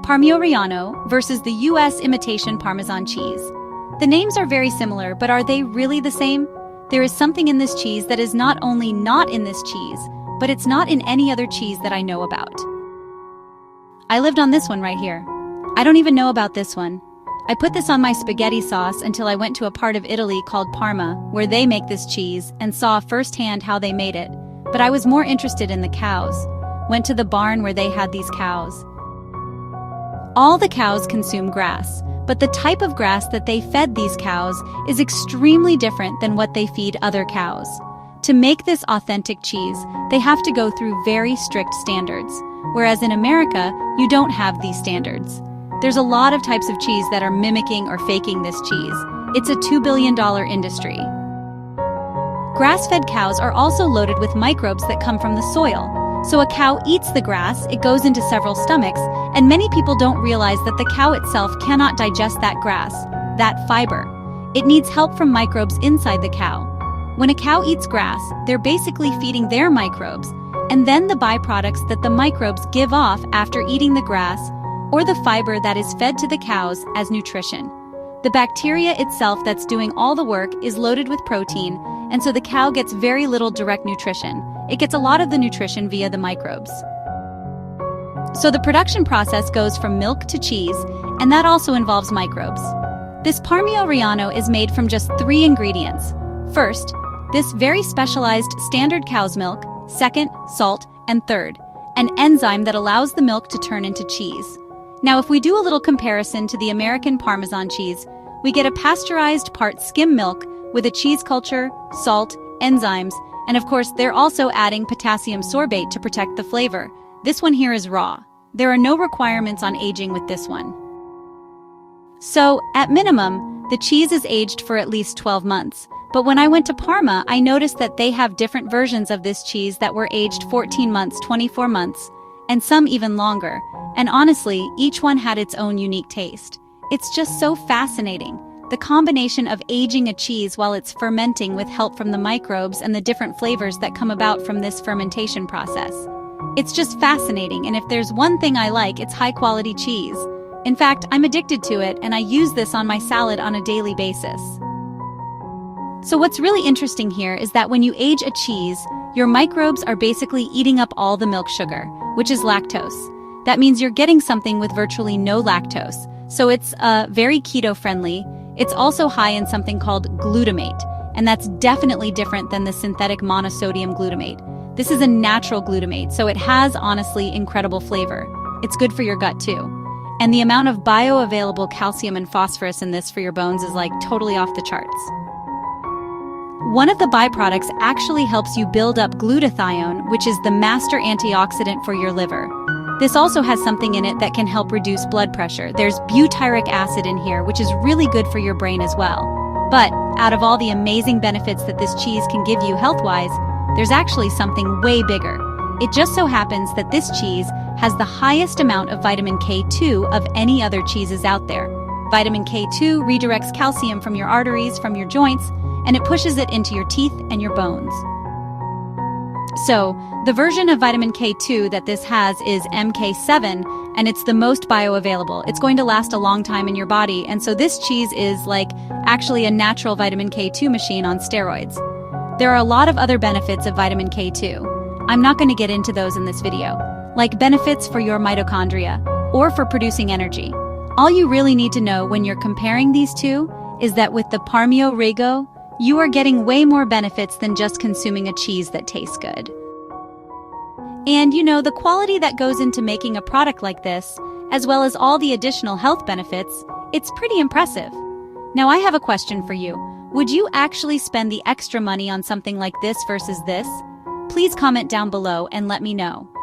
Parmyo Reggiano versus the US imitation Parmesan cheese. The names are very similar, but are they really the same? There is something in this cheese that is not only not in this cheese, but it's not in any other cheese that I know about. I lived on this one right here. I don't even know about this one. I put this on my spaghetti sauce until I went to a part of Italy called Parma, where they make this cheese, and saw firsthand how they made it. But I was more interested in the cows. Went to the barn where they had these cows. All the cows consume grass, but the type of grass that they fed these cows is extremely different than what they feed other cows. To make this authentic cheese, they have to go through very strict standards, whereas in America, you don't have these standards. There's a lot of types of cheese that are mimicking or faking this cheese. It's a $2 billion industry. Grass-fed cows are also loaded with microbes that come from the soil. So a cow eats the grass, it goes into several stomachs, and many people don't realize that the cow itself cannot digest that grass, that fiber. It needs help from microbes inside the cow. When a cow eats grass, they're basically feeding their microbes, and then the byproducts that the microbes give off after eating the grass, or the fiber that is fed to the cows as nutrition. The bacteria itself that's doing all the work is loaded with protein, and so the cow gets very little direct nutrition. It gets a lot of the nutrition via the microbes. So the production process goes from milk to cheese, and that also involves microbes. This Parmyo Reano is made from just 3 ingredients. First, this very specialized standard cow's milk. Second, salt. And third, an enzyme that allows the milk to turn into cheese. Now, if we do a little comparison to the American Parmesan cheese, we get a pasteurized part skim milk with a cheese culture, salt, enzymes, and of course, they're also adding potassium sorbate to protect the flavor. This one here is raw. There are no requirements on aging with this one. So, at minimum, the cheese is aged for at least 12 months. But when I went to Parma, I noticed that they have different versions of this cheese that were aged 14 months, 24 months, and some even longer. And honestly, each one had its own unique taste. It's just so fascinating. The combination of aging a cheese while it's fermenting with help from the microbes and the different flavors that come about from this fermentation process. It's just fascinating, and if there's one thing I like, it's high-quality cheese. In fact, I'm addicted to it, and I use this on my salad on a daily basis. So what's really interesting here is that when you age a cheese, your microbes are basically eating up all the milk sugar, which is lactose. That means you're getting something with virtually no lactose. So it's very keto-friendly. It's also high in something called glutamate, and that's definitely different than the synthetic monosodium glutamate. This is a natural glutamate, so it has, honestly, incredible flavor. It's good for your gut, too. And the amount of bioavailable calcium and phosphorus in this for your bones is like totally off the charts. One of the byproducts actually helps you build up glutathione, which is the master antioxidant for your liver. This also has something in it that can help reduce blood pressure. There's butyric acid in here, which is really good for your brain as well. But out of all the amazing benefits that this cheese can give you health-wise, there's actually something way bigger. It just so happens that this cheese has the highest amount of vitamin K2 of any other cheeses out there. Vitamin K2 redirects calcium from your arteries, from your joints, and it pushes it into your teeth and your bones. So, the version of vitamin K2 that this has is MK7, and it's the most bioavailable. It's going to last a long time in your body, and so this cheese is like actually a natural vitamin K2 machine on steroids. There are a lot of other benefits of vitamin K2. I'm not going to get into those in this video, like benefits for your mitochondria or for producing energy. All you really need to know when you're comparing these two is that with the Parmyo Reggiano, you are getting way more benefits than just consuming a cheese that tastes good. And you know, the quality that goes into making a product like this, as well as all the additional health benefits, it's pretty impressive. Now I have a question for you. Would you actually spend the extra money on something like this versus this? Please comment down below and let me know.